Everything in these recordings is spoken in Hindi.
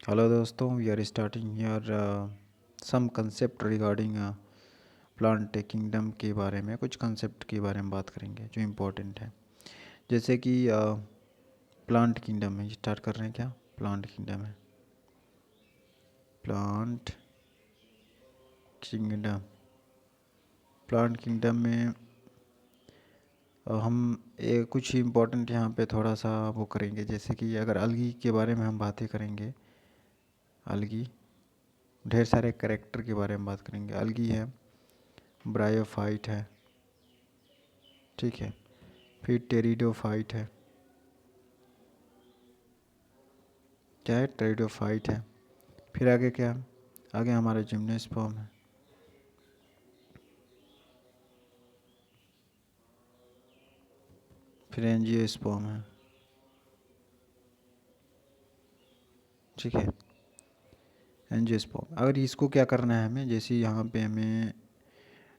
Hello दोस्तों, we are starting here some concept regarding plant kingdom के बारे में कुछ कंसेप्ट के बारे में बात करेंगे जो इम्पोर्टेंट है। जैसे कि प्लांट किंगडम में स्टार्ट कर रहे हैं। क्या प्लांट किंगडम है? प्लांट किंगडम प्लांट किंगडम में हम कुछ इम्पोर्टेंट यहाँ पे थोड़ा सा वो करेंगे। जैसे कि अगर अलगी के बारे में हम बातें करेंगे, अलगी ढेर सारे कैरेक्टर के बारे में बात करेंगे। अलगी है, ब्रायोफाइट है, ठीक है, फिर टेरिडोफाइट है। क्या है? टेरिडोफाइट है। फिर आगे क्या है? आगे हमारे जिम्नोस्पर्म है, फिर एंजियोस्पर्म है, ठीक है, एंजियोस्पर्म। अगर इसको क्या करना है हमें, जैसे यहाँ पे हमें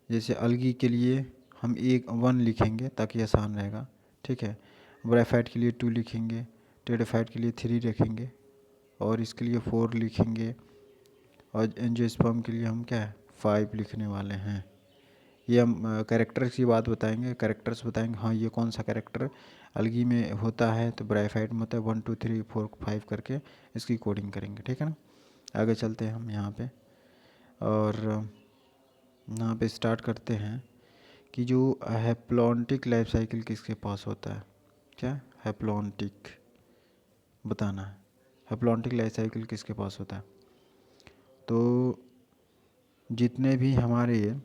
जैसे अलगी के लिए हम एक 1 लिखेंगे ताकि आसान रहेगा, ठीक है। ब्रायोफाइट के लिए 2 लिखेंगे, टेरिडोफाइट के लिए 3 रखेंगे और इसके लिए 4 लिखेंगे और एंजियोस्पर्म के लिए हम क्या है 5 लिखने वाले हैं। ये हम कैरेक्टर्स की बात बताएंगे, कैरेक्टर्स बताएंगे। हाँ, ये कौन सा कैरेक्टर अलगी में होता है तो ब्रायोफाइट में होता है। 1 2 3 4 5 करके इसकी कोडिंग करेंगे, ठीक है ना। आगे चलते हैं हम यहाँ पे और यहाँ पे स्टार्ट करते हैं कि जो हैप्लॉन्टिक लाइफ साइकिल किसके पास होता है। क्या हैप्लॉन्टिक बताना है, हैप्लॉन्टिक लाइफ साइकिल किसके पास होता है। तो जितने भी हमारे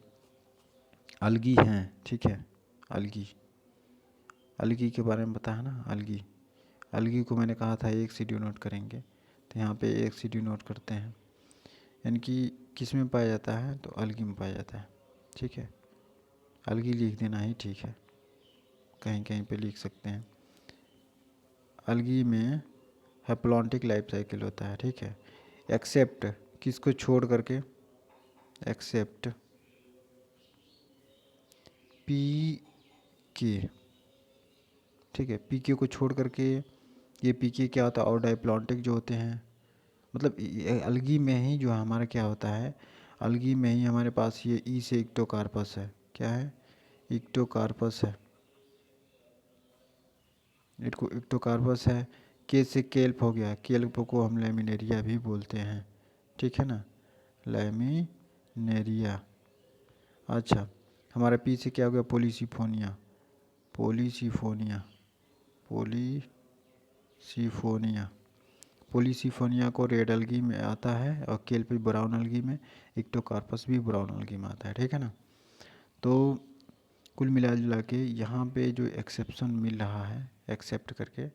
अलगी हैं, ठीक है, अलगी अलगी के बारे में बताया ना। अलगी अलगी को मैंने कहा था एक सी डिनोट करेंगे, तो यहाँ पे एक सी डिनोट करते हैं। यानी कि किस में पाया जाता है तो अलगी में पाया जाता है, ठीक है। अलगी लिख देना ही ठीक है, कहीं कहीं पे लिख सकते हैं। अलगी में हैप्लॉन्टिक लाइफ साइकिल होता है, ठीक है। एक्सेप्ट किसको छोड़ करके, एक्सेप्ट पी के, ठीक है। पी के को छोड़ करके ये पी के क्या होता है और डाइप्लॉन्टिक जो होते हैं, मतलब अलगी में ही जो हमारा क्या होता है, अलगी में ही हमारे पास ये ई से इक्टोकार्पस है। क्या है? इक्टोकार्पस है, इनको इक्टोकार्पस है। के से केल्प हो गया, केल्प को हम लैमिनेरिया भी बोलते हैं, ठीक है ना, लैमिनेरिया। अच्छा, हमारा पी से क्या हो गया? पोलिसिफोनिया, पोलिसिफोनिया, पोलिसिफोनिया। पोलिसिफोनिया को रेड अलगी में आता है और केल्प ब्राउन अलगी में, इक्टोकार्पस भी ब्राउन अलगी में आता है, ठीक है ना। तो कुल मिला जुला के यहाँ पे जो एक्सेप्शन मिल रहा है एक्सेप्ट करके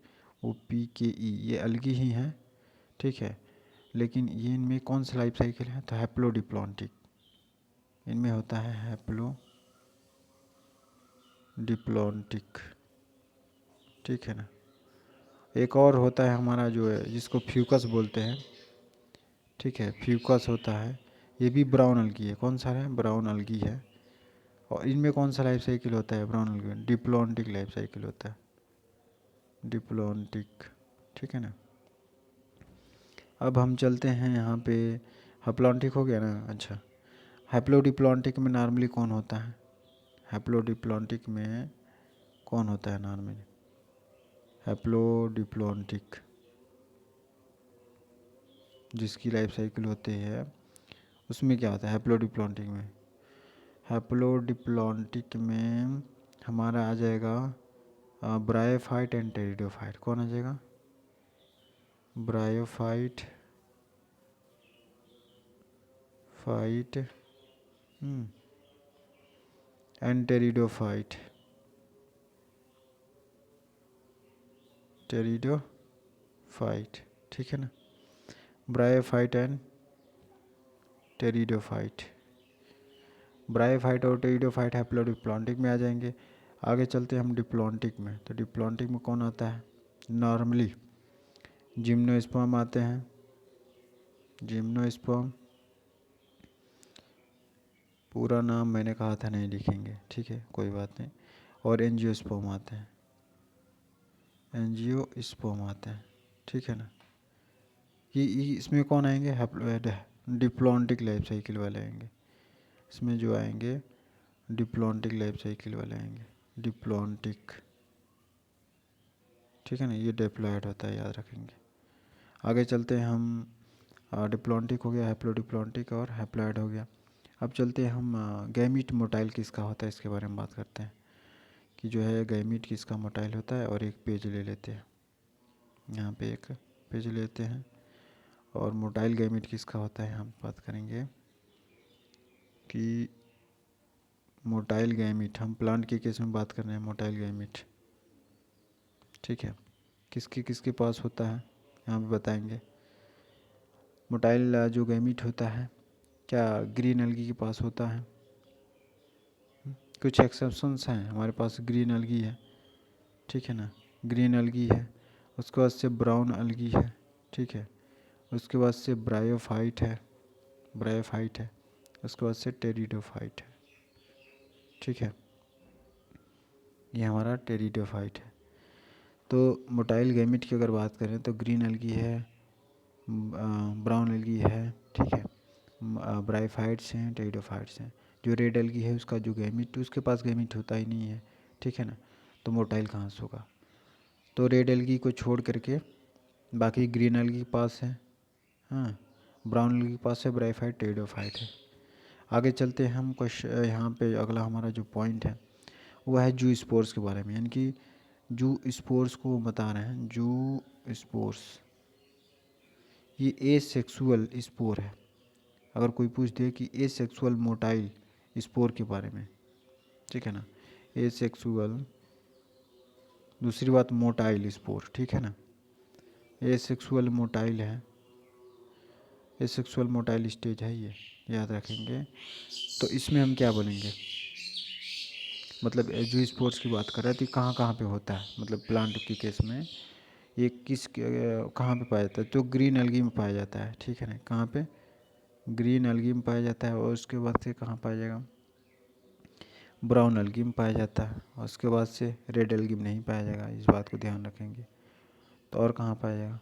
वो पी के ई, ये अलगी ही हैं, ठीक है। लेकिन ये इनमें कौन सा लाइफ साइकिल है तो हैप्लोडिप्लॉन्टिक, इनमें होता है हैप्लोडिप्लॉन्टिक, ठीक है ना। एक और होता है हमारा जो है जिसको फ्यूकस बोलते हैं, ठीक है, फ्यूकस होता है। ये भी ब्राउन अलगी है। कौन सा है? ब्राउन अलगी है। और इनमें कौन सा लाइफ साइकिल होता है ब्राउन अलगी में? डिप्लॉन्टिक लाइफ साइकिल होता है, डिप्लॉन्टिक, ठीक है ना। अब हम चलते हैं यहाँ पे, हैप्लॉन्टिक हो गया ना। अच्छा, हैप्लोडिप्लॉन्टिक में नॉर्मली कौन होता है? हैप्लोडिप्लॉन्टिक में कौन होता है नॉर्मली? हैप्लोडिप्लॉन्टिक जिसकी लाइफ साइकिल होती है उसमें क्या होता है हैप्लोडिप्लॉन्टिक में? हैप्लोडिप्लॉन्टिक में हमारा आ जाएगा ब्रायोफाइट एंड टेरिडोफाइट। कौन आ जाएगा? Bryophyte, fight and pteridophyte, pteridophyte, ठीक है ना। ब्रायोफाइट एंड टेरिडोफाइट, ब्रायोफाइट और टेरिडोफाइट हैप्लोडिप्लॉन्टिक में आ जाएंगे। आगे चलते हैं हम डिप्लॉन्टिक में। तो डिप्लॉन्टिक में कौन आता है? नॉर्मली जिम्नोस्पर्म आते हैं, जिम्नोस्पर्म, पूरा नाम मैंने कहा था नहीं लिखेंगे, ठीक है, कोई बात नहीं। और एंजियोस्पर्म आते हैं, एंजियोस्पर्म आते हैं, ठीक है ना। इसमें कौन आएंगे, डिप्लॉन्टिक लाइफ साइकिल वाले आएंगे। इसमें जो आएंगे डिप्लॉन्टिक लाइफ साइकिल वाले आएंगे, डिप्लॉन्टिक, ठीक है ना, ये डिप्लॉयड होता है, याद रखेंगे। आगे चलते हैं हम, डिप्लॉन्टिक हो गया, हैप्लोडिप्लॉन्टिक और हैप्लॉयड हो गया। अब चलते हैं हम गैमीट मोटाइल किसका होता है इसके बारे में बात करते हैं, कि जो है गैमीट किसका मोटाइल होता है। और एक पेज ले लेते हैं, यहाँ पे एक पेज लेते हैं, और मोटाइल गैमीट किसका होता है हम बात करेंगे कि मोटाइल गैमीट, हम प्लांट के केस में बात कर रहे हैं, मोटाइल गैमीट, ठीक है, किसके किसके पास होता है यहाँ पे बताएंगे। मोटाइल जो गैमीट होता है, क्या ग्रीन एल्गी के पास होता है। कुछ एक्सेप्शंस हैं, हमारे पास ग्रीन एल्गी है, ठीक है ना, ग्रीन एल्गी है, उसके बाद से ब्राउन एल्गी है, ठीक है, उसके बाद से ब्रायोफाइट है, ब्रायोफाइट है, उसके बाद से टेरिडोफाइट है, ठीक है, ये हमारा टेरिडोफाइट है। तो मोटाइल गैमीट की अगर बात करें तो ग्रीन एल्गी है, ब्राउन एल्गी है, ठीक है, ब्रायोफाइट्स हैं, टेरिडोफाइट्स हैं। जो रेड एल्गी है उसका जो गैमीट, उसके पास गैमीट होता ही नहीं है, ठीक है ना, तो मोटाइल कहाँ से होगा। तो रेड एल्गी को छोड़ करके बाकी ग्रीन एल्गी के पास है, हाँ, ब्राउन एल्गी के पास है, ब्रायोफाइट, टेरिडोफाइट है। आगे चलते हैं हम क्वेश्चन, यहाँ पे अगला हमारा जो पॉइंट है वो है जू स्पोर्स के बारे में, यानी कि जू स्पोर्स को बता रहे हैं। जू स्पोर्स ये एसेक्सुअल स्पोर है। अगर कोई पूछ दे कि एसेक्सुअल मोटाइल स्पोर के बारे में, ठीक है ना, एसेक्सुअल, दूसरी बात मोटाइल स्पोर, ठीक है ना, एसेक्सुअल मोटाइल है, एसेक्सुअल मोटाइल स्टेज है ये, याद रखेंगे। तो इसमें हम क्या बोलेंगे, मतलब जो स्पोर्ट्स की बात कर रहे थे कहाँ कहाँ पे होता है, मतलब प्लांट के केस में ये कहाँ पे पाया जाता है, तो ग्रीन एल्गी में पाया जाता है, ठीक है ना, कहाँ पे, ग्रीन एल्गी में पाया जाता है। और उसके बाद से कहाँ पाया जाएगा, ब्राउन एल्गी में पाया जाता है, और उसके बाद से रेड एल्गी में नहीं पाया जाएगा, इस बात को ध्यान रखेंगे। तो और कहाँ पाया जाएगा,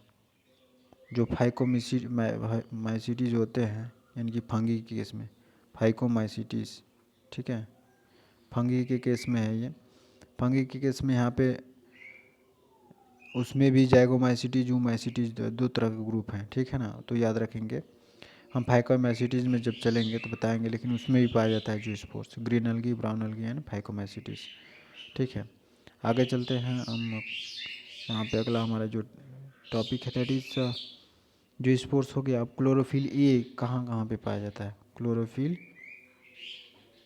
जो फाइकोमाइसीटीज होते हैं, यानी कि फंगी के केस में फाइकोमाइसीटीज, ठीक है, फंगी के केस में है ये। फंगी के केस में यहाँ पे उसमें भी जाइगोमाइसीटीज, जूमाइसीटीज, दो तरह के ग्रुप हैं, ठीक है ना, तो याद रखेंगे। हम फाइकोमाइसीटीज में जब चलेंगे तो बताएंगे, लेकिन उसमें भी पाया जाता है zoo spores, green algae, brown algae and phycomycetes, ठीक है। आगे चलते हैं हम, यहाँ पे अगला हमारा जो टॉपिक है दैट इज जो स्पोर्स हो गया। अब क्लोरोफिल ए कहाँ कहाँ पे पाया जाता है, chlorophyll,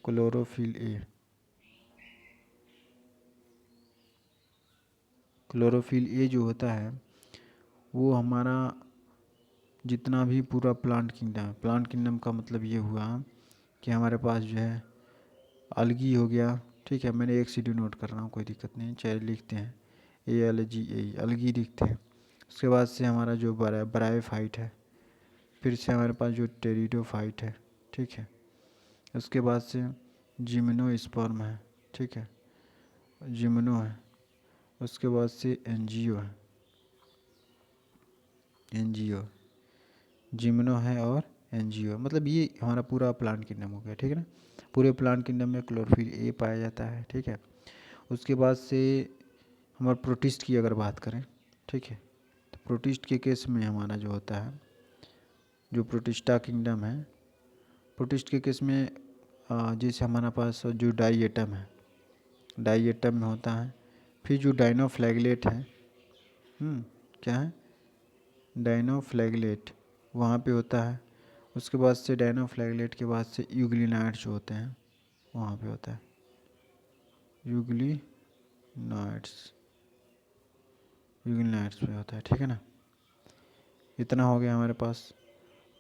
chlorophyll A, chlorophyll A जो होता है वो हमारा जितना भी पूरा प्लांट किंगडम है, प्लांट किंगडम का मतलब ये हुआ कि हमारे पास जो है अलगी हो गया, ठीक है, मैंने एक सीडी नोट कर रहा हूँ, कोई दिक्कत नहीं, चाहे लिखते हैं ALGE, अलगी लिखते हैं। उसके बाद से हमारा जो ब्रायोफाइट है, फिर से हमारे पास जो टेरिडोफाइट है, ठीक है, उसके बाद से जिम्नोस्पर्म है, ठीक है, जिम्नो है, उसके बाद से एनजीओ है, एनजीओ, जिम्नो है और एनजीओ, मतलब ये हमारा पूरा प्लांट किंगडम हो गया, ठीक है ना। पूरे प्लांट किंगडम में क्लोरोफिल ए पाया जाता है, ठीक है। उसके बाद से हमारे प्रोटिस्ट की अगर बात करें, ठीक है, तो प्रोटिस्ट के केस में हमारा जो होता है, जो प्रोटिस्टा किंगडम है, प्रोटिस्ट के केस में जैसे हमारे पास जो डाई एटम है, डाई एटम में होता है। फिर जो डाइनोफ्लैगलेट है, क्या है, डाइनोफ्लैगलेट, वहाँ पे होता है। उसके बाद से डाइनोफ्लैगलेट के बाद से यूग्लिनाइड्स जो होते हैं वहाँ पे होता है, यूग्लिनाइड्स, यूग्लिनाइड्स पे होता है, ठीक है ना। इतना हो गया हमारे पास।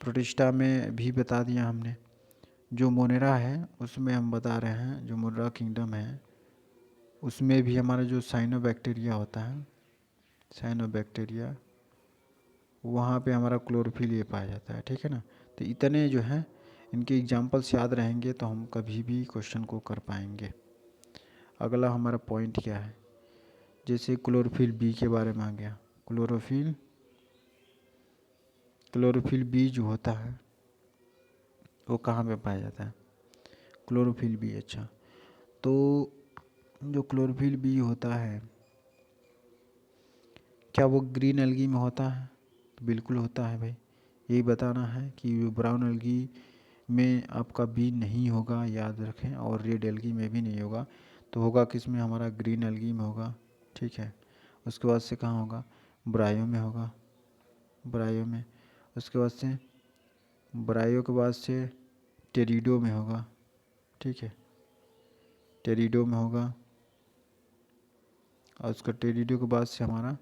प्रोटिस्टा में भी बता दिया हमने। जो मोनेरा है उसमें हम बता रहे हैं, जो मोनेरा किंगडम है उसमें भी हमारा जो साइनोबैक्टीरिया होता है, साइनोबैक्टीरिया, वहाँ पे हमारा क्लोरोफिल ये पाया जाता है, ठीक है ना। तो इतने जो हैं इनके एग्जाम्पल्स याद रहेंगे तो हम कभी भी क्वेश्चन को कर पाएंगे। अगला हमारा पॉइंट क्या है, जैसे क्लोरोफिल बी के बारे में आ गया, क्लोरोफिल क्लोरोफिल बी जो होता है वो कहाँ पे पाया जाता है? Chlorophyll B. अच्छा, तो जो क्लोरोफिल बी होता है क्या वो ग्रीन एल्गी में होता है? तो बिल्कुल होता है भाई। यही बताना है कि ब्राउन एल्गी में आपका बी नहीं होगा, याद रखें, और रेड एल्गी में भी नहीं होगा। तो होगा किस में? हमारा ग्रीन एल्गी में होगा। ठीक है, उसके बाद से कहाँ होगा? ब्रायो में होगा, ब्रायो में। उसके बाद से ब्रायो के बाद से टेरिडो में होगा। ठीक है, टेरिडो में होगा। और उसका टेरिडो के बाद से हमारा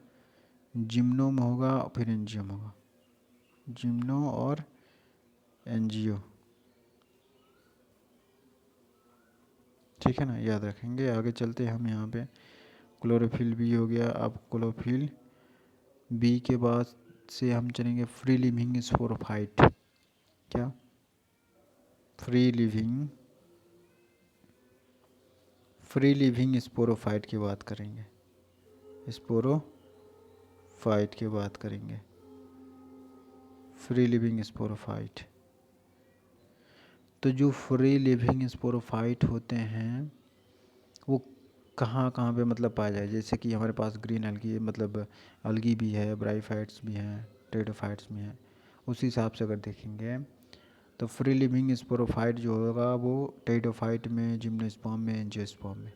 जिम्नो में होगा, और फिर एनजियो में होगा। जिम्नो और एनजियो, ठीक है ना, याद रखेंगे। आगे चलते हैं हम यहाँ पे। क्लोरोफिल बी हो गया। अब क्लोरोफिल बी के बाद से हम चलेंगे फ्री लिविंग स्पोरोफाइट। क्या? फ्री लिविंग स्पोरोफाइट की बात करेंगे। स्पोरोफाइट की बात करेंगे, फ्री लिविंग स्पोरोफाइट। तो जो फ्री लिविंग स्पोरोफाइट होते हैं वो कहाँ कहाँ पे मतलब पाया जाए? जैसे कि हमारे पास ग्रीन एल्गी, मतलब अलगी भी है, ब्राइफाइट्स भी हैं, टेरिडोफाइट्स भी हैं। उसी हिसाब से अगर देखेंगे तो फ्री लिविंग स्पोरोफाइट जो होगा वो टेरिडोफाइट में, जिम्नोस्पर्म में, एंजियोस्पर्म में,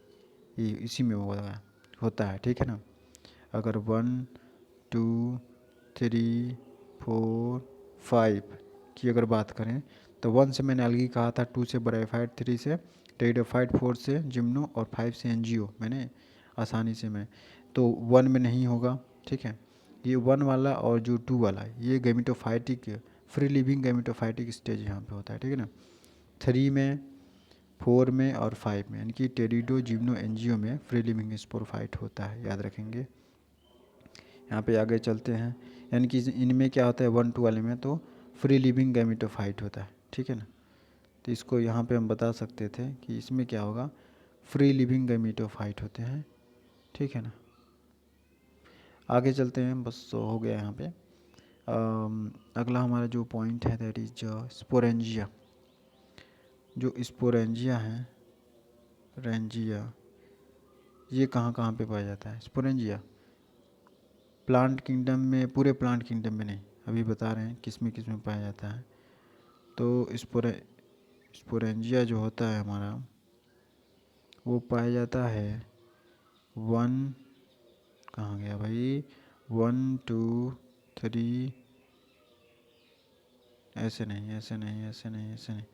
ये इसी में होता है। ठीक है ना। अगर 1 2 3 4 5 की अगर बात करें तो 1 से मैंने अलगी कहा था, 2 से ब्राइफाइट, 3 से टेरिडोफाइट, 4 से जिम्नो और 5 से एनजियो मैंने आसानी से मैं, तो 1 में नहीं होगा। ठीक है, ये 1 वाला और जो 2 वाला ये gametophytic, free living gametophytic stage यहाँ पे होता है। ठीक है ना। 3 में, 4 में और 5 में, यानी कि टेरिडो, जिम्नो, एनजियो में फ्री लिविंग स्पोरोफाइट होता है, याद रखेंगे। यहाँ पे आगे चलते हैं, यानी कि इनमें क्या होता है 1 2 वाले में तो फ्री लिविंग गैमेटोफाइट होता है। ठीक है ना। तो इसको यहाँ पे हम बता सकते थे कि इसमें क्या होगा, फ्री लिविंग गैमेटोफाइट होते हैं। ठीक है ना। आगे चलते हैं, बस हो गया यहाँ पे। अगला हमारा जो पॉइंट है दैट इज स्पोरेंजिया। जो स्पोरेंजिया है, रेंजिया, ये कहाँ कहाँ पे पाया जाता है? स्पोरेंजिया प्लांट किंगडम में, पूरे प्लांट किंगडम में नहीं, अभी बता रहे हैं किस में पाया जाता है। तो स्पोरेंजिया जो होता है हमारा वो पाया जाता है 1, कहाँ गया भाई, 1 2 3, ऐसे नहीं, ऐसे नहीं, ऐसे नहीं, ऐसे नहीं,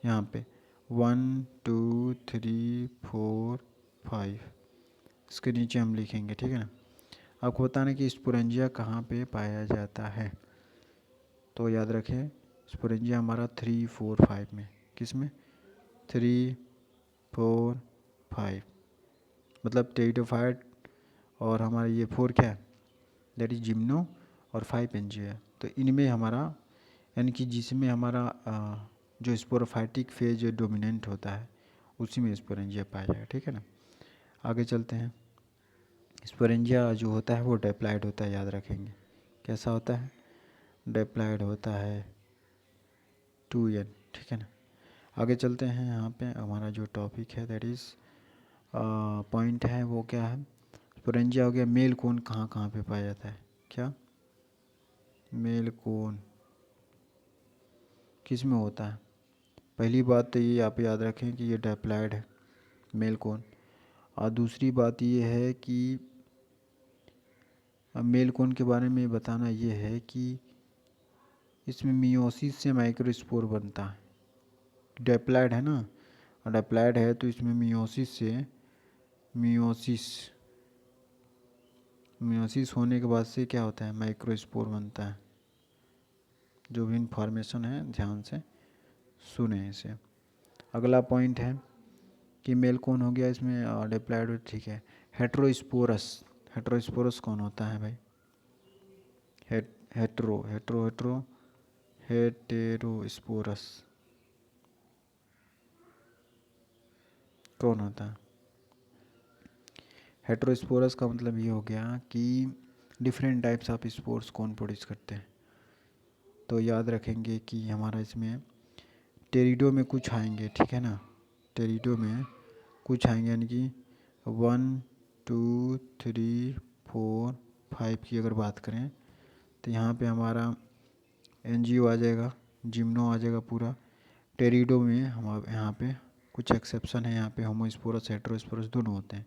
यहाँ पे 1 2 3 4 5, इसके नीचे हम लिखेंगे। ठीक है ना। आपको बताना कि स्पोरेंजिया कहाँ पे पाया जाता है, तो याद रखें स्पोरेंजिया हमारा 3 4 5 में। किस में? 3 4 5, मतलब टेरिडोफाइट, और हमारा ये 4 क्या है, दैट इज जिम्नो, और 5 एनजियो है। तो इनमें हमारा, यानी कि जिसमें हमारा जो स्पोरोफाइटिक फेज डोमिनेंट होता है उसी में स्पोरेंजिया पाया जाएगा। ठीक है ना। आगे चलते हैं। स्पोरेंजिया जो होता है वो डिप्लॉयड होता है, याद रखेंगे। कैसा होता है? डिप्लॉयड होता है, 2n। ठीक है ना। आगे चलते हैं। यहाँ पे हमारा जो टॉपिक है दैट इज़ पॉइंट है वो क्या है? स्पोरेंजिया हो गया। मेल कोन कहाँ कहाँ पे पाया जाता है? क्या? मेल कोन किस में होता है? पहली बात तो ये आप याद रखें कि ये डिप्लॉयड है, मेल कोन। और दूसरी बात ये है कि मेल कोन के बारे में बताना ये है कि इसमें मियोसिस से माइक्रोस्पोर बनता है। डिप्लॉयड है ना, और डिप्लॉयड है तो इसमें मियोसिस मियोसिस होने के बाद से क्या होता है, माइक्रोस्पोर बनता है। जो भी इन्फॉर्मेशन है ध्यान से सुने इसे। अगला पॉइंट है कि मेल कौन हो गया इसमें डिप्लॉयड, ठीक है। हेट्रोस्पोरस, हेट्रोस्पोरस कौन होता है भाई? हेटेरोस्पोरस कौन होता है? हेट्रोस्पोरस का मतलब ये हो गया कि डिफरेंट टाइप्स ऑफ स्पोर्स कौन प्रोड्यूस करते हैं। तो याद रखेंगे कि हमारा इसमें टेरिडो में कुछ आएंगे, ठीक है ना। टेरिडो में कुछ आएंगे, यानी कि 1 2 3 4 5 की अगर बात करें तो यहाँ पे हमारा एनजीओ आ जाएगा, जिम्नो आ जाएगा पूरा। टेरिडो में हम यहाँ पे कुछ एक्सेप्शन है, यहाँ पे होमोस्पोरस हेटेरोस्पोरस दोनों होते हैं,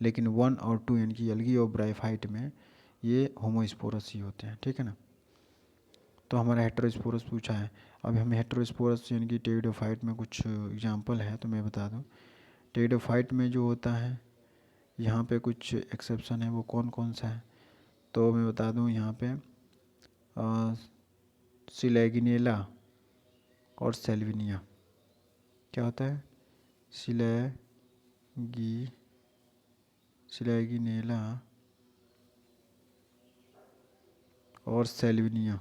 लेकिन 1 और 2 यानी कि एल्गी और ब्रायोफाइट में ये होमोस्पोरस ही होते हैं, ठीक है ना। तो हमारा हेटेरोस्पोरस पूछा है। अब हमें हेटेरोस्पोरस यानी कि टेरिडोफाइट में कुछ एग्जांपल है तो मैं बता दूं। टेरिडोफाइट में जो होता है यहाँ पे कुछ एक्सेप्शन है, वो कौन कौन सा है तो मैं बता दूं। यहाँ पे सिलेगिनेला और सेल्विनिया। क्या होता है? सिलेगिनेला और सेल्विनिया।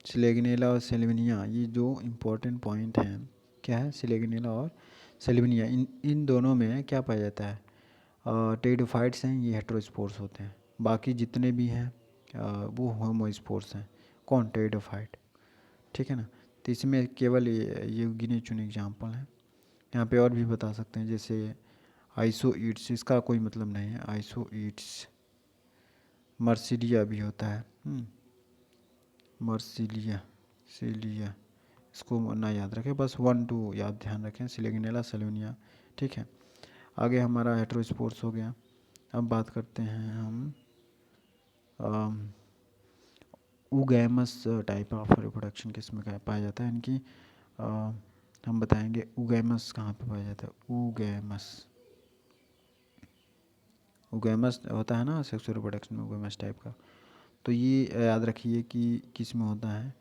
सिलेगिनेला और सेल्विनिया, ये जो इम्पोर्टेंट पॉइंट हैं, क्या है? सिलेगिनेला और सेल्विनिया, इन दोनों में क्या पाया जाता है? टेरिडोफाइट्स हैं, ये हेटेरोस्पोर्स होते हैं। बाकी जितने भी हैं वो होमोस्पोर्स हैं। कौन? टेरिडोफाइट, ठीक है ना। तो इसमें केवल ये गिने चुने एग्जाम्पल हैं। यहाँ पे और भी बता सकते हैं, जैसे आइसोईड्स, इसका कोई मतलब नहीं है। आइसोईड्स, मर्सिलिया भी होता है, मर्सिलिया, सिलिया, इसको ना याद रखें, बस 1 2 याद ध्यान रखें, सिलेगिनेला सेल्विनिया, ठीक है। आगे हमारा हेटेरोस्पोर्स हो गया। अब बात करते हैं हम उगैमस टाइप ऑफ रिप्रोडक्शन किस में पाया जाता है, यानी कि हम बताएंगे उगैमस कहाँ पे पाया जाता है। उगैमस होता है ना सेक्सुअल रिप्रोडक्शन में, उगैमस टाइप का। तो ये याद रखिए कि किस में होता है,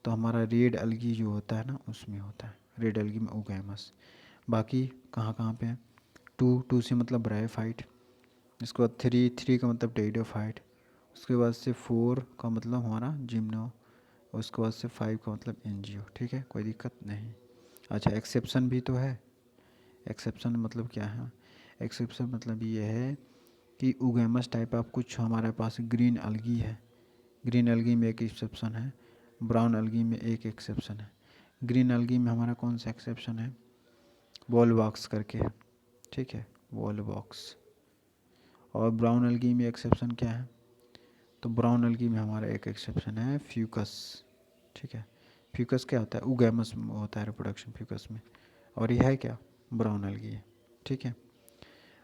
तो हमारा रेड अलगी जो होता है ना उसमें होता है, रेड अलगी में उगैमस। बाकी कहाँ कहाँ पे है? 2 से मतलब ब्रायोफाइट, इसके बाद 3 का मतलब टेरिडोफाइट, उसके बाद से 4 का मतलब हमारा जिम्नो, उसके बाद से 5 का मतलब एनजीओ, ठीक है, कोई दिक्कत नहीं। अच्छा, एक्सेप्शन भी तो है। एक्सेप्शन मतलब क्या है? एक्सेप्शन मतलब ये है कि उगैमस टाइप ऑफ कुछ हमारे पास ग्रीन अलगी है, ग्रीन अलगी में एक एक्सेप्शन है, ब्राउन अलगी में एक एक्सेप्शन है। ग्रीन अलगी में हमारा कौन सा एक्सेप्शन है? वॉल बॉक्स करके, ठीक है, वॉल बॉक्स। और ब्राउन अलगी में एक्सेप्शन क्या है? तो ब्राउन अलगी में हमारा एक एक्सेप्शन है फ्यूकस, ठीक है। फ्यूकस क्या होता है? उगैमस होता है रिप्रोडक्शन फ्यूकस में, और यह है क्या? ब्राउन अलगी है, ठीक है।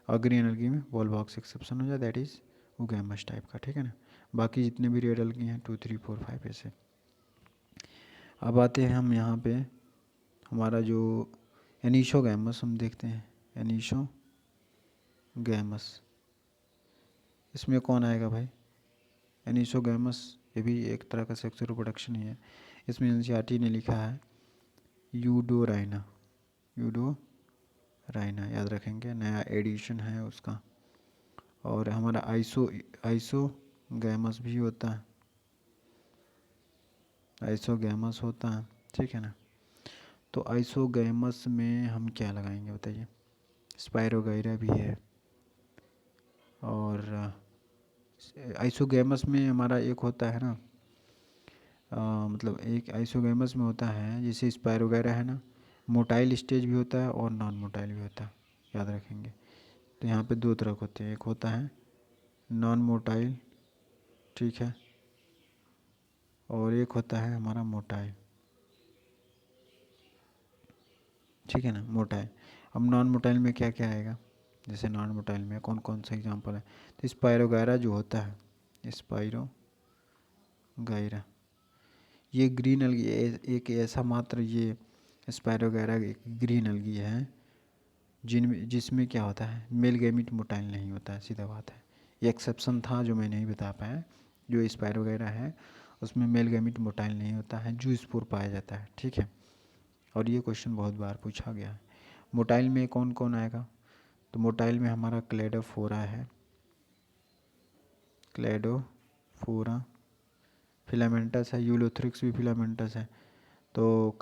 और ग्रीन अलगी में वॉल बॉक्स एक्सेप्शन हो जाए, दैट इज़ उगैमस टाइप का, ठीक है ना। बाकी जितने भी रेड अलगी हैं 2 3 4 5 ऐसे। अब आते हैं हम यहाँ पे हमारा जो एनीशोगैमस हम देखते हैं। एनीशोगैमस, इसमें कौन आएगा भाई? एनीशोगैमस ये भी एक तरह का सेक्सुअल रिप्रोडक्शन ही है। इसमें एनसीईआरटी ने लिखा है यूडोराइना, यूडोराइना याद रखेंगे, नया एडिशन है उसका। और हमारा आइसोगैमस भी होता है, आइसोगैमस होता है, ठीक है ना। तो आइसोगैमस में हम क्या लगाएंगे बताइए? स्पाइरोगाइरा भी है। और आइसोगैमस में हमारा एक होता है ना, मतलब एक आइसोगैमस में होता है, जैसे स्पाइरोगाइरा है ना, मोटाइल स्टेज भी होता है और नॉन मोटाइल भी होता है, याद रखेंगे। तो यहाँ पे 2 तरह के होते हैं, एक होता है नॉन मोटाइल, ठीक है, और एक होता है हमारा मोटाइल, ठीक है ना, मोटाइल। अब नॉन मोटाइल में क्या क्या आएगा? जैसे नॉन मोटाइल में कौन कौन सा एग्जांपल है? तो स्पाइरोगाइरा जो होता है, स्पाइरोगाइरा, ये ग्रीन अलगी, एक ऐसा मात्र ये स्पाइरोगाइरा एक ग्रीन अलगी है जिसमें क्या होता है? मेल गैमीट मोटाइल नहीं होता है, सीधा बात है। ये एक्सेप्शन था जो मैं नहीं बता पाया। जो स्पाइरोगाइरा है उसमें मेल गैमीट मोटाइल नहीं होता है, जूस्पोर पाया जाता है, ठीक है। और ये क्वेश्चन बहुत बार पूछा गया है। मोटाइल में कौन कौन आएगा? तो मोटाइल में हमारा क्लेडोफोरा है, क्लेडोफोरा, फिलामेंटस है, यूलोथ्रिक्स भी फिलामेंटस है। तो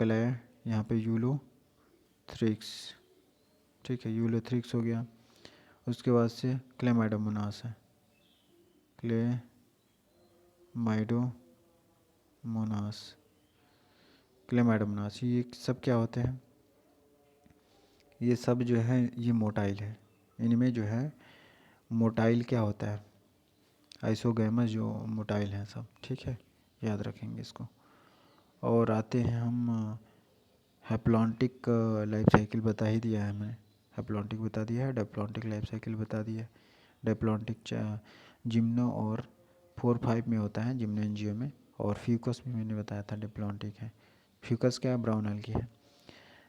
यहाँ पे यूलोथ्रिक्स, ठीक है, यूलोथ्रिक्स हो गया। उसके बाद से क्लेमाइडोमोनास है, माइडोमोनास, क्लेमाइडोमोनास, ये सब क्या होते हैं? ये सब जो है ये मोटाइल है। इनमें जो है मोटाइल क्या होता है? आइसोगैमस जो मोटाइल हैं सब, ठीक है, याद रखेंगे इसको। और आते हैं हम हैप्लॉन्टिक लाइफ साइकिल बता ही दिया है मैंने, हैप्लॉन्टिक बता दिया है, डिप्लॉन्टिक लाइफ साइकिल बता दिया है। डिप्लॉन्टिक जिम्नो और 4-5 में होता है, जिम्नो एंजियो में, और फ्यूकस में मैंने बताया था डिप्लॉन्टिक है। फ्यूकस क्या है? ब्राउन एल्गी है।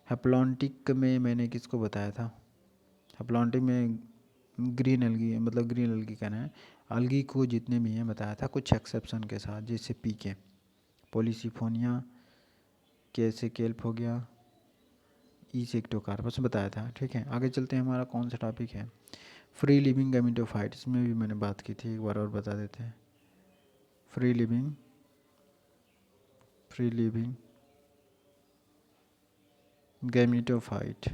हैप्लॉन्टिक में मैंने किसको बताया था? हैप्लॉन्टिक में ग्रीन एल्गी, मतलब ग्रीन एल्गी कहना है, एल्गी को जितने भी हैं बताया था, कुछ एक्सेप्शन के साथ, जैसे पीके, पॉलीसिफोनिया, कैसे केल्प हो गया, ई सेक्टोकार्पस बताया था, ठीक है। आगे चलते हैं, हमारा कौन सा टॉपिक है? फ्री लिविंग गैमेटोफाइट, इसमें भी मैंने बात की थी, एक बार और बता देते हैं। Free living gametophyte,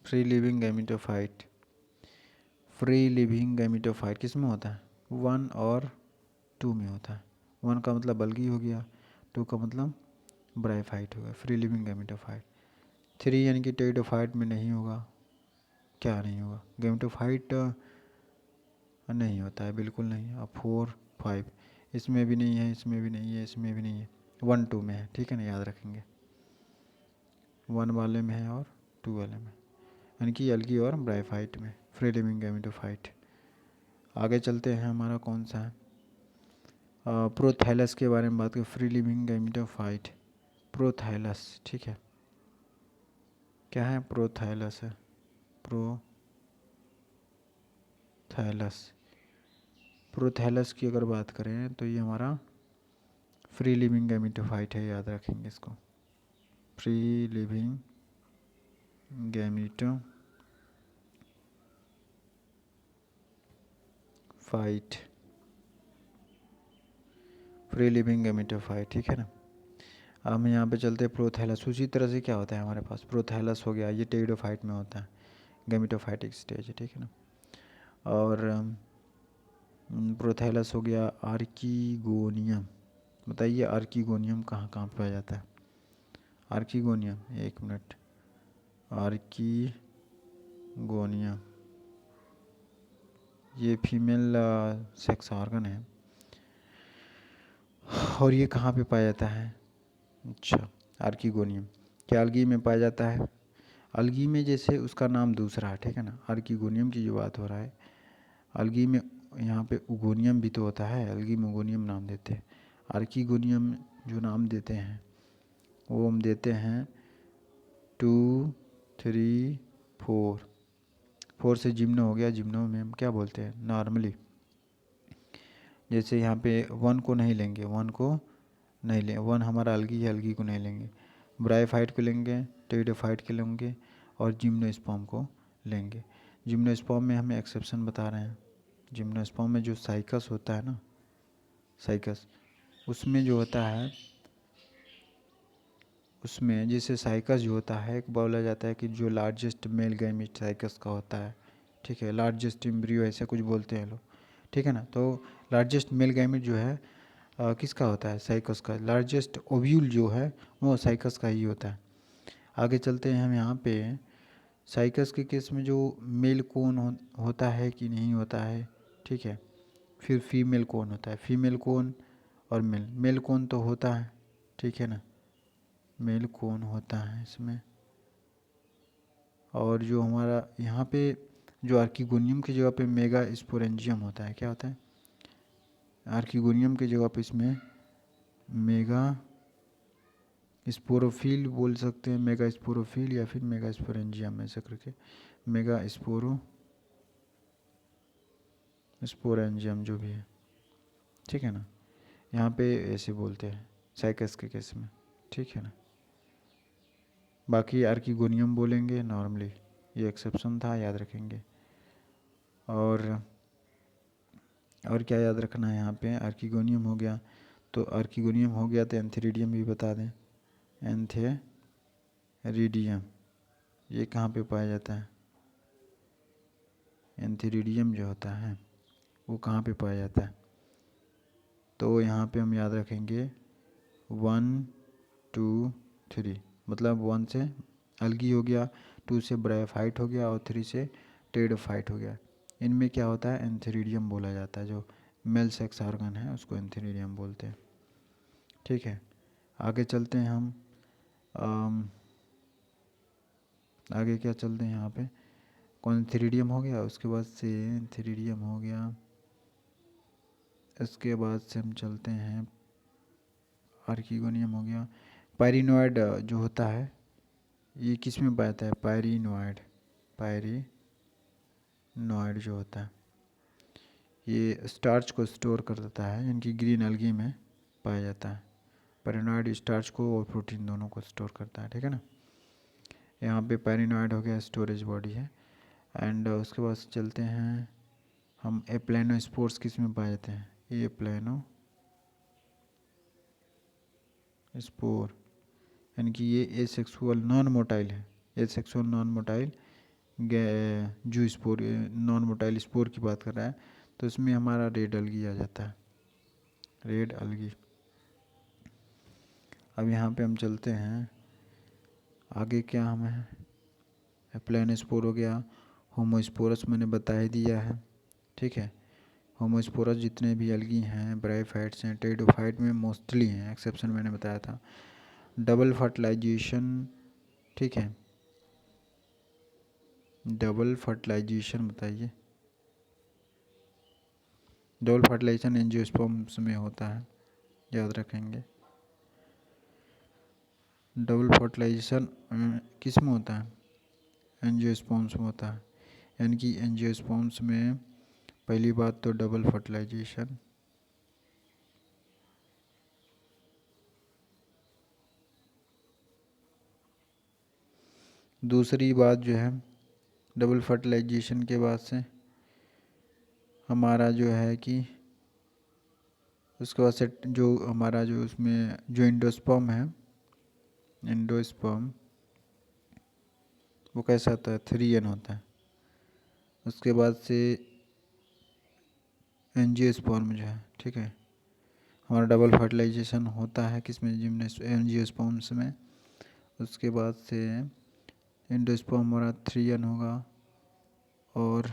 free living gametophyte, free living gametophyte किस में होता है? 1 और 2 में होता है। 1 का मतलब अल्गी हो गया, 2 का मतलब ब्रायोफाइट हो गया, फ्री लिविंग गैमेटोफाइट। 3 यानी कि टेरिडोफाइट में नहीं होगा। क्या नहीं होगा? गैमेटोफाइट नहीं होता है, बिल्कुल नहीं है। अब 4, 5 इसमें भी नहीं है, इसमें भी नहीं है, इसमें भी नहीं है, 1, 2 में है, ठीक है ना, याद रखेंगे। 1 वाले में है और 2 वाले में, यानी कि एल्गी और ब्रायोफाइट में, फ्री लिविंग गैमेटोफाइट। आगे चलते हैं, हमारा कौन सा है? प्रोथैलस के बारे में बात करें। फ्री लिविंग गैमेटोफाइट, प्रोथैलस, ठीक है। क्या है? प्रोथैलस है, प्रोथैलस। प्रोथैलस की अगर बात करें तो ये हमारा फ्री लिविंग गैमेटोफाइट है, याद रखेंगे इसको। Free living gametophyte, free living gametophyte, ठीक है ना। अब हम यहाँ पे चलते हैं प्रोथैलस। उसी तरह से क्या होता है हमारे पास? प्रोथैलस हो गया, ये टेरिडोफाइट में होता है, गैमेटोफाइटिक स्टेज है, ठीक है ना। और प्रोथैलस हो गया। आर्कीगोनियम, बताइए आर्कीगोनियम कहाँ कहाँ पाया जाता है? आर्कीगोनियम, एक मिनट, आर्कीगोनियम ये फीमेल सेक्स ऑर्गन है, और ये कहाँ पे पाया जाता है? अच्छा, आर्कीगोनियम क्या अलगी में पाया जाता है? अलगी में जैसे उसका नाम दूसरा है, ठीक है ना, आर्कीगोनियम की जो बात हो रहा है, अलगी में यहाँ पे उगोनियम भी तो होता है, अलगी में उगोनियम नाम देते हैं। आर्कीगोनियम जो नाम देते हैं वो हम देते हैं 2, 3, 4। 4 से जिम्नो हो गया, जिम्नो में हम क्या बोलते हैं नॉर्मली? जैसे यहाँ पे 1 को नहीं लेंगे, 1 को नहीं लें, 1 हमारा अलगी है, अलगी को नहीं लेंगे। ब्रायोफाइट को लेंगे, टेरिडोफाइट के लेंगे, और जिम्नोस्पर्म को लेंगे। जिम्नोस्पर्म में हमें एक्सेप्शन बता रहे हैं। जिम्नोस्पर्म में जो साइकस होता है ना, साइकस, उसमें जो होता है, उसमें जैसे साइकस जो होता है, एक बोला जाता है कि जो लार्जेस्ट मेल गैमीट साइकस का होता है, ठीक है, लार्जेस्ट एम्ब्रियो ऐसा कुछ बोलते हैं लोग, ठीक है ना। तो लार्जेस्ट मेल गैमीट जो है किसका होता है? साइकस का। लार्जेस्ट ओव्यूल जो है वो साइकस का ही होता है। आगे चलते हैं हम यहाँ पे, साइकस के केस में जो मेल कोन होता है कि नहीं होता है, ठीक है। फिर फीमेल कोन होता है, फीमेल कोन और मेल कोन तो होता है, ठीक है ना, मेल कोन होता है इसमें। और जो हमारा यहाँ पे जो आर्कीगोनियम की जगह पे मेगा स्पोरेंजियम होता है, क्या होता है? आर्कीगोनियम की जगह पे इसमें मेगा स्पोरोफिल बोल सकते हैं, मेगा स्पोरोफिल या फिर मेगा स्पोरेंजियम ऐसा करके, मेगा स्पोरेंजियम जो भी है, ठीक है ना। यहाँ पे ऐसे बोलते हैं साइकस के केस में, ठीक है ना। बाकी आर्कीगोनियम बोलेंगे नॉर्मली, ये एक्सेप्शन था, याद रखेंगे। और क्या याद रखना है यहाँ पे? आर्कीगोनियम हो गया, तो आर्कीगोनियम हो गया, तो एंथेरिडियम भी बता दें। एंथेरिडियम ये कहाँ पे पाया जाता है? एंथीरिडियम जो होता है वो कहाँ पे पाया जाता है? तो यहाँ पे हम याद रखेंगे 1 2 3, मतलब 1 से अलगी हो गया, 2 से ब्रायोफाइट हो गया और 3 से टेरिडोफाइट हो गया। इनमें क्या होता है? एंथीरिडियम बोला जाता है। जो मेल सेक्स ऑर्गन है उसको एंथीरिडियम बोलते हैं। ठीक है, आगे चलते हैं हम। आगे क्या चलते हैं यहाँ पे? कॉन्थीरिडियम हो गया, उसके बाद से एंथीरिडियम हो गया, इसके बाद से हम चलते हैं आर्किगोनियम हो गया। पायरिनोइड जो होता है ये किस में पाया जाता है? पायरिनोइड जो होता है ये स्टार्च को स्टोर कर देता है, इनकी ग्रीन अलगी में पाया जाता है। पायरिनोइड स्टार्च को और प्रोटीन दोनों को स्टोर करता है। ठीक है ना, यहाँ पे पायरिनोइड हो गया, स्टोरेज बॉडी है। एंड उसके बाद चलते हैं हम एप्लेनोस्पोर्स किस में पाए जाते हैं? एप्लेनोस्पोर, यानी कि ये एसेक्सुअल नॉन मोटाइल है। एसेक्सुअल नॉन मोटाइल जो स्पोर, नॉन मोटाइल स्पोर की बात कर रहा है, तो इसमें हमारा रेड अलगी आ जाता है, रेड अलगी। अब यहाँ पे हम चलते हैं आगे, क्या हम है? एप्लेनोस्पोर हो गया, होमोस्पोरस मैंने बता ही दिया है। ठीक है, होमोस्पोरस जितने भी अलगी हैं, ब्रायोफाइट्स हैं, टेरिडोफाइट में मोस्टली हैं, एक्सेप्शन मैंने बताया था। डबल फर्टिलाइजेशन, ठीक है, डबल फर्टिलाइजेशन बताइए। डबल फर्टिलाइजेशन एंजियोस्पर्म्स में होता है, याद रखेंगे। डबल फर्टिलाइजेशन किस में होता है? एंजियोस्पर्म्स में होता है। यानी कि एंजियोस्पर्म्स में पहली बात तो डबल फर्टिलाइजेशन, दूसरी बात जो है डबल फर्टिलाइजेशन के बाद से हमारा जो है कि उसके बाद से जो हमारा जो उसमें जो एंडोस्पर्म है, एंडोस्पर्म वो कैसा होता है? 3n होता है। उसके बाद से एंजियोस्पर्म जो है, ठीक है, हमारा डबल फर्टिलाइजेशन होता है किसमें? एंजियोस्पर्म्स में। उसके बाद से एंडोस्पर्म हमारा 3n होगा, और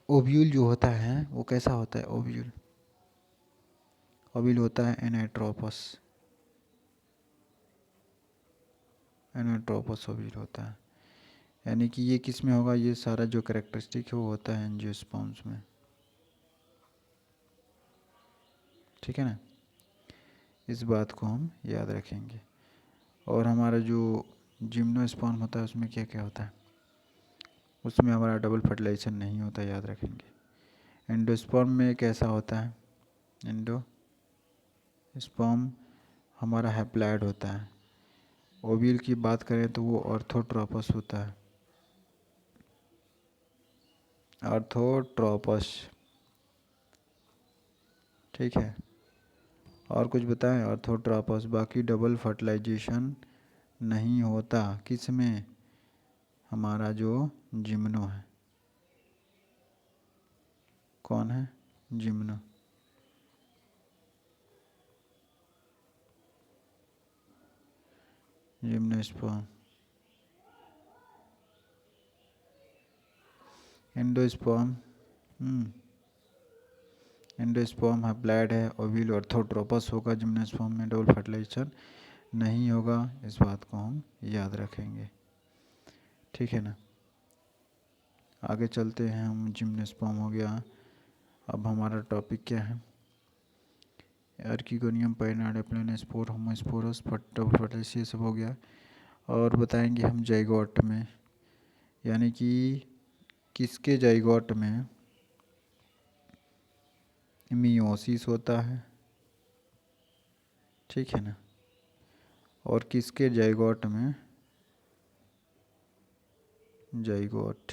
ओव्यूल जो होता है वो कैसा होता है? ओव्यूल होता है एनाट्रोपस, ओव्यूल होता है। यानी कि ये किस में होगा? ये सारा जो कैरेक्टरिस्टिक है वो होता है एंजियोस्पर्म्स में। ठीक है ना, इस बात को हम याद रखेंगे। और हमारा जो जिम्नोस्पर्म होता है उसमें क्या क्या होता है? उसमें हमारा डबल फर्टिलाइजेशन नहीं होता, याद रखेंगे। एंडोस्पर्म में कैसा होता है? एंडोस्पर्म हमारा हैप्लॉइड होता है। ओव्यूल की बात करें तो वो ऑर्थोट्रोपस होता है, ऑर्थोट्रोपस। ठीक है, और कुछ बताएं? ऑर्थोट्रोपस। बाकी डबल फर्टिलाइजेशन नहीं होता किस में? हमारा जो जिम्नो है, कौन है? Gymno. Gymnosperm. Endosperm, endosperm haploid है, ओव्यूल ऑर्थोट्रोपस होगा, जिम्नोस्पर्म में डबल फर्टिलाइजेशन नहीं होगा। इस बात को हम याद रखेंगे। ठीक है ना, आगे चलते हैं हम। जिम्नोस्पर्म हो गया, अब हमारा टॉपिक क्या है? Archegonium, pyrenoid, aplanospore, homosporous, double fertilization, ये सब हो गया। और बताएंगे हम जाइगोट में, यानी कि किसके जाइगोट में मियोसिस होता है। ठीक है ना, और किसके जाइगोट में जाइगोट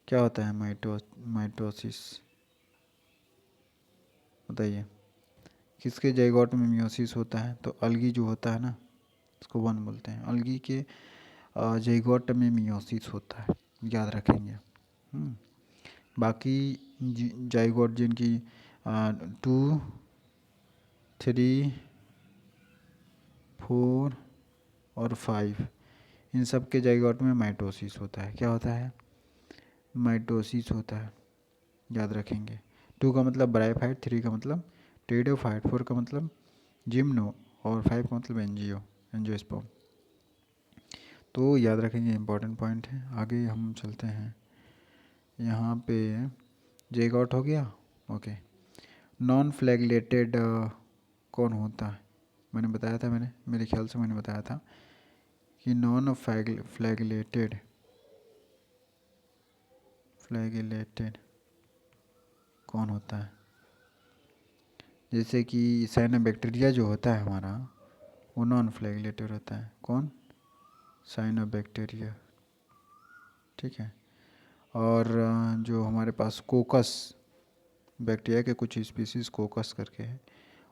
क्या होता है? माइटोसिस। बताइए, किसके जाइगोट में मियोसिस होता है? तो अलगी जो होता है ना, उसको 1 बोलते हैं। अलगी के ज़ाइगोट में मियोसिस होता है, याद रखेंगे। बाकी ज़ाइगोट जिनकी 2, 3, 4 और 5, इन सब के ज़ाइगोट में माइटोसिस होता है। क्या होता है? माइटोसिस होता है, याद रखेंगे। 2 का मतलब ब्रायोफाइट, 3 का मतलब टेरिडोफाइट, 4 का मतलब जिम्नो और 5 का मतलब एंजियोस्पर्म। तो याद रखेंगे, इंपॉर्टेंट पॉइंट है। आगे हम चलते हैं। यहाँ पे ज़ाइगोट हो गया, ओके। नॉन फ्लैगलेटेड कौन होता है? मैंने बताया था, मेरे ख्याल से मैंने बताया था कि नॉन फ्लैगलेटेड कौन होता है? जैसे कि साइनोबैक्टीरिया जो होता है हमारा, वो नॉन फ्लैगलेटेड होता है। कौन? साइनोबैक्टीरिया, ठीक है। और जो हमारे पास कोकस बैक्टीरिया के कुछ स्पीसीज़ कोकस करके है,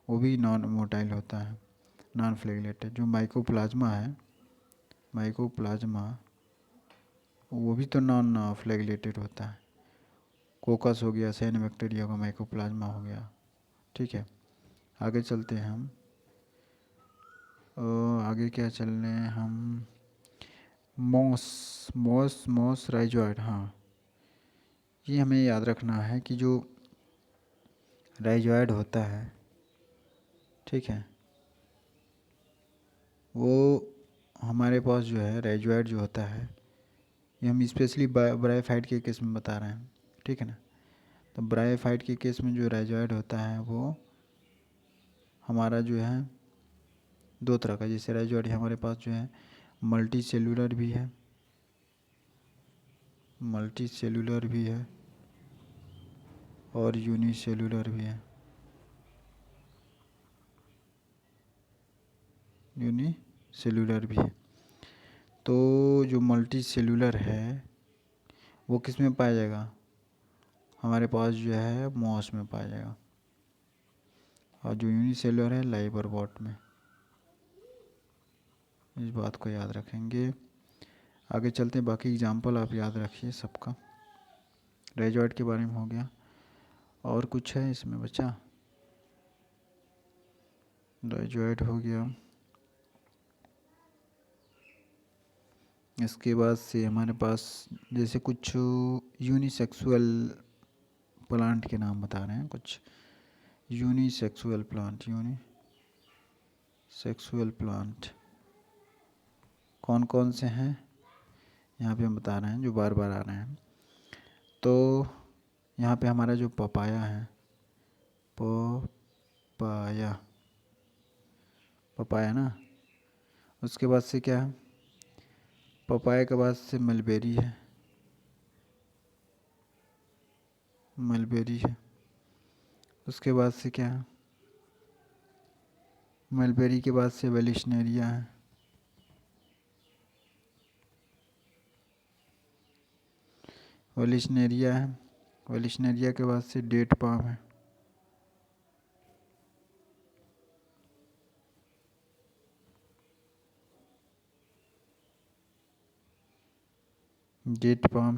वो भी नॉन मोटाइल होता है, नॉन फ्लैगलेटेड। जो माइकोप्लाज्मा है, वो भी तो नॉन फ्लैगलेटेड होता है। कोकस हो गया, साइनोबैक्टीरिया का, माइकोप्लाज्मा हो गया, ठीक है। आगे चलते हैं हम। आगे क्या चल रहे हैं हम? मॉस राइजोइड, हाँ, ये हमें याद रखना है कि जो राइजोइड होता है, ठीक है, वो हमारे पास जो है राइजोइड जो होता है, ये हम स्पेशली ब्रायोफाइट के केस में बता रहे हैं, ठीक है ना। तो ब्रायोफाइट के केस में जो राइजोइड होता है वो हमारा जो है 2 तरह का। जैसे राइजोइड हमारे पास जो है मल्टी सेलुलर भी है, और यूनिसेलुलर भी है। तो जो मल्टी सेलुलर है वो किस में पाया जाएगा? हमारे पास जो है मॉस में पाया जाएगा। और जो यूनिसेलुलर है लाइवरवॉट में। इस बात को याद रखेंगे। आगे चलते हैं, बाकी एग्जाम्पल आप याद रखिए सबका। राइजोइड के बारे में हो गया, और कुछ है इसमें बचा? राइजोइड हो गया। इसके बाद से हमारे पास जैसे कुछ यूनिसेक्सुअल प्लांट के नाम बता रहे हैं, कुछ यूनिसेक्सुअल प्लांट कौन कौन से हैं यहाँ पे हम बता रहे हैं, जो बार बार आ रहे हैं। तो यहाँ पे हमारा जो पपाया है, पपाया ना, उसके बाद से क्या है? पपाया के बाद से मलबेरी है, उसके बाद से क्या है? मलबेरी के बाद से वेलिशनेरिया है, वेलिशनेरिया के बाद से डेट पाम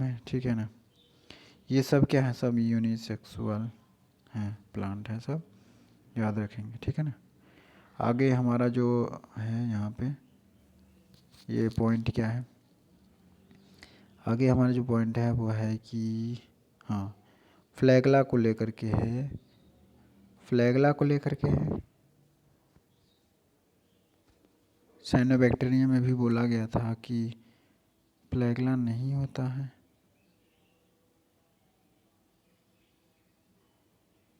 है, ठीक है ना। ये सब क्या है? सब यूनिसेक्सुअल हैं, प्लांट हैं, सब याद रखेंगे, ठीक है ना। आगे हमारा जो है यहाँ पे ये पॉइंट क्या है? आगे हमारा जो पॉइंट है वो है कि हाँ, फ्लैगला को लेकर के है। साइनोबैक्टीरिया में भी बोला गया था कि फ्लैगला नहीं होता है।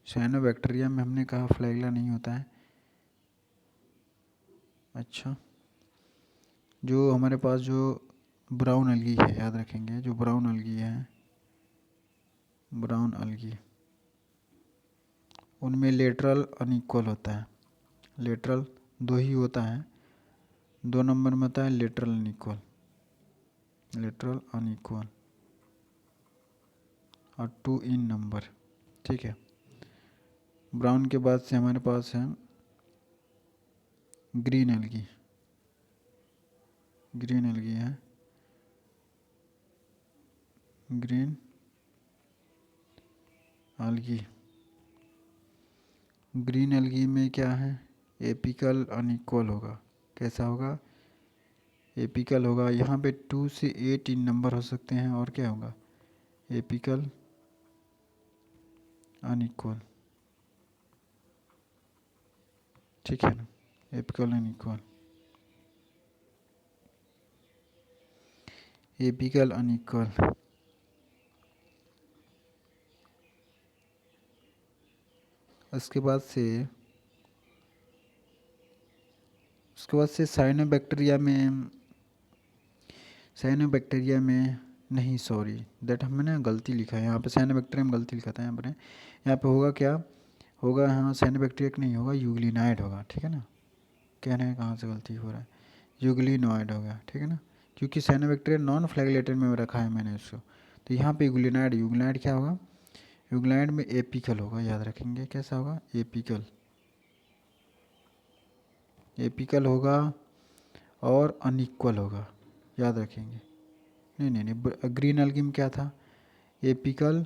साइनोबैक्टीरिया में हमने कहा फ्लैगला नहीं होता है। अच्छा, जो हमारे पास जो ब्राउन अलगी है, याद रखेंगे, जो ब्राउन अलगी उनमें लेटरल अनइक्वल होता है। लेटरल 2 ही होता है, 2 नंबर में होता है लेटरल अनइक्वल और 2 इन नंबर, ठीक है। ब्राउन के बाद से हमारे पास है ग्रीन एल्गी है, ग्रीन एल्गी। ग्रीन एल्गी में क्या है, एपिकल अनइक्वल होगा। कैसा होगा, एपिकल होगा। यहाँ पे 2 से 8 इन नंबर हो सकते हैं, और क्या होगा, एपिकल अनइक्वल। ठीक है ना, एपिकल अनइक्वल, एपिकल अनइक्वल। उसके बाद से साइनोबैक्टीरिया में नहीं, सॉरी दैट हमने गलती लिखा है यहाँ पे, साइनोबैक्टीरिया में गलती लिखा था यहाँ पर। यहाँ पे होगा क्या, होगा हाँ साइनोबैक्टीरिया नहीं होगा, यूग्लिनाइड होगा। ठीक है ना, कह रहे हैं कहाँ से गलती हो रहा है, यूग्लिनॉइड हो गया। ठीक है ना, क्योंकि साइनोबैक्टीरिया नॉन फ्लैगेलेटेड में रखा है मैंने उसको, तो यहाँ पे यूग्लिनाइड, यूग्लिनाइड क्या होगा, यूग्लिनाइड में एपिकल होगा, याद रखेंगे कैसा होगा, एपिकल, एपिकल होगा और अनइक्वल होगा, याद रखेंगे। नहीं, ग्रीन एल्गी में क्या था, एपिकल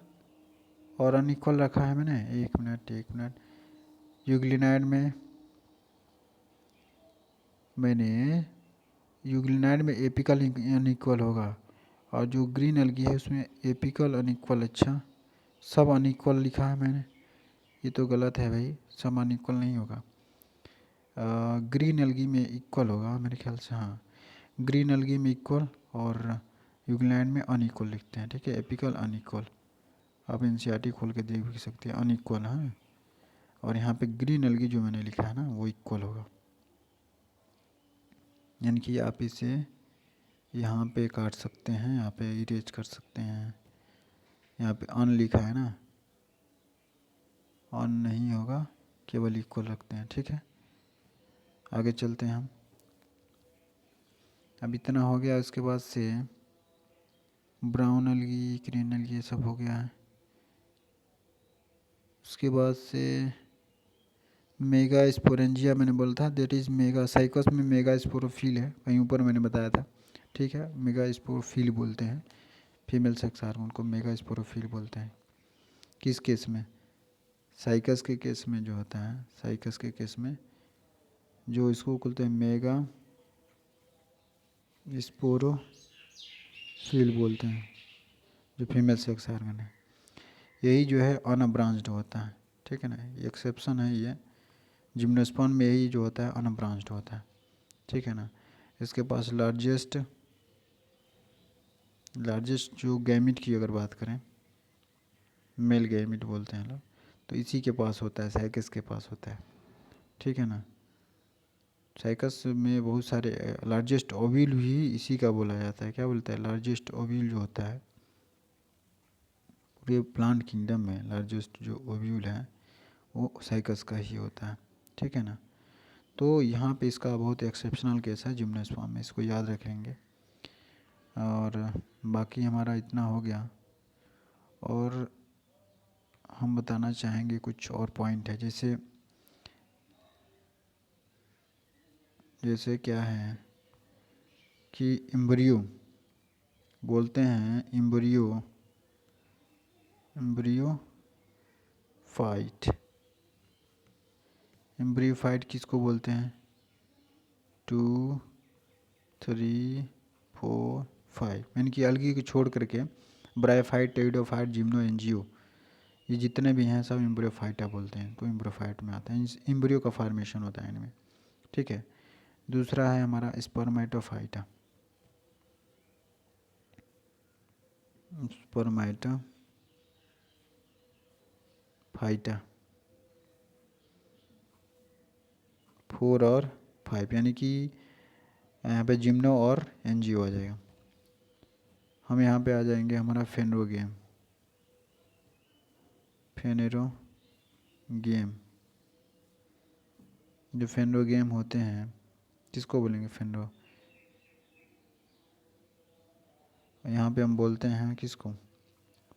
और अनइक्वल रखा है मैंने। एक मिनट, यूग्लिनाइड में मैंने, यूग्लिनाइड में एपिकल अनइक्वल होगा, और जो ग्रीन एल्गी है उसमें एपिकल अनइक्वल। अच्छा, सब अनइक्वल लिखा है मैंने, ये तो गलत है भाई, सब अनइक्वल नहीं होगा। ग्रीन एल्गी में इक्वल होगा मेरे ख्याल से, हाँ ग्रीन एल्गी में इक्वल और यूग्लिनाइड में अनइक्वल लिखते हैं। ठीक है, एपिकल अनइक्वल, आप एनसीईआरटी खोल के देख भी सकते हैं, अनइक्वल। हाँ, और यहाँ पे ग्रीन एल्गी जो मैंने लिखा है ना वो इक्वल होगा, यानी कि आप इसे यहाँ पे काट सकते हैं, यहाँ पे इरेज कर सकते हैं। यहाँ पे अन लिखा है ना, अन नहीं होगा, केवल इक्वल रखते हैं। ठीक है, आगे चलते हैं हम। अब इतना हो गया, उसके बाद से ब्राउन एल्गी, ग्रीन एल्गी, ये सब हो गया है। उसके बाद से मेगा स्पोरेंजिया मैंने बोला था, दैट इज़ मेगा साइकस में मेगा स्पोरोफिल है, कहीं ऊपर मैंने बताया था। ठीक है, मेगा स्पोरोफिल बोलते हैं, फीमेल सेक्स हार्मोन को मेगा स्पोरोफिल बोलते हैं। किस केस में, साइकस के केस में जो होता है, साइकस के केस में जो इसको बोलते हैं मेगा स्पोरोफिल बोलते हैं, जो फीमेल सेक्स हार्मोन है, यही जो है अनब्रांच्ड होता है। ठीक है ना, एक्सेप्शन है ये, जिम्नोस्पर्म में यही जो होता है अनब्रांच्ड होता है। ठीक है ना, इसके पास लार्जेस्ट जो गैमिट की अगर बात करें, मेल गैमिट बोलते हैं लोग, तो इसी के पास होता है, साइकस के पास होता है। ठीक है ना, साइकस में बहुत सारे, लार्जेस्ट ओव्यूल ही इसी का बोला जाता है, क्या बोलता है, लार्जेस्ट ओव्यूल जो होता है पूरे प्लांट किंगडम में, लार्जेस्ट जो ओव्यूल है वो साइकस का ही होता है। ठीक है ना, तो यहाँ पे इसका बहुत एक्सेप्शनल केस है जिम्नोस्पर्म में, इसको याद रखेंगे। और बाकी हमारा इतना हो गया, और हम बताना चाहेंगे कुछ और पॉइंट है, जैसे क्या है कि एम्ब्रियो बोलते हैं, एम्ब्रियो फाइट, एम्ब्रियो फाइट किसको बोलते हैं, 2, 3, 4, 5, यानी कि अलगी को छोड़ करके ब्रायोफाइट, टेरिडोफाइट, जिम्नो, एंजियो, ये जितने भी हैं सब एम्ब्रियोफाइटा बोलते हैं, तो एम्ब्रियोफाइट में आता है, एम्ब्रियो का फॉर्मेशन होता है इनमें। ठीक है, दूसरा है हमारा स्पर्मेटोफाइटा, स्पर्मेटोफाइटा 4 और 5, यानी कि यहाँ पे जिम्नो और एनजीओ आ जाएगा। हम यहाँ पे आ जाएंगे हमारा फेनेरोगेम, जो फेनेरोगेम होते हैं, किसको बोलेंगे, फेनरो, यहाँ पे हम बोलते हैं किसको,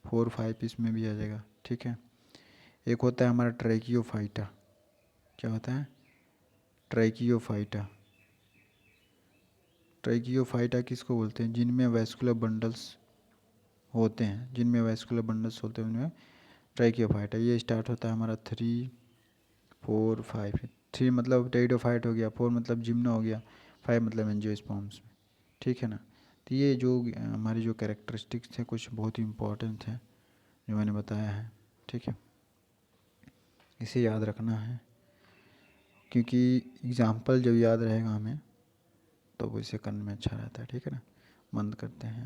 4, 5 इसमें भी आ जाएगा। ठीक है, एक होता है हमारा ट्रैकियोफाइटा, क्या होता है, ट्रैकियोफाइटा, ट्रैकियोफाइटा किसको बोलते हैं, जिनमें वैस्कुलर बंडल्स होते हैं, जिनमें वैस्कुलर बंडल्स होते हैं उनमें ट्राइकियोफाइट है। ये स्टार्ट होता है हमारा 3, 4, 5। 3 मतलब टेरिडोफाइट हो गया, 4 मतलब जिम्नो हो गया, 5 मतलब एंजियोस्पर्म्स में। ठीक है ना। तो ये जो हमारी जो कैरेक्टरिस्टिक्स हैं कुछ बहुत ही इम्पोर्टेंट हैं जो मैंने बताया है। ठीक है, इसे याद रखना है, क्योंकि एग्ज़ाम्पल जब याद रहेगा हमें तो वो इसे करने में अच्छा रहता है। ठीक है ना। बंद करते हैं।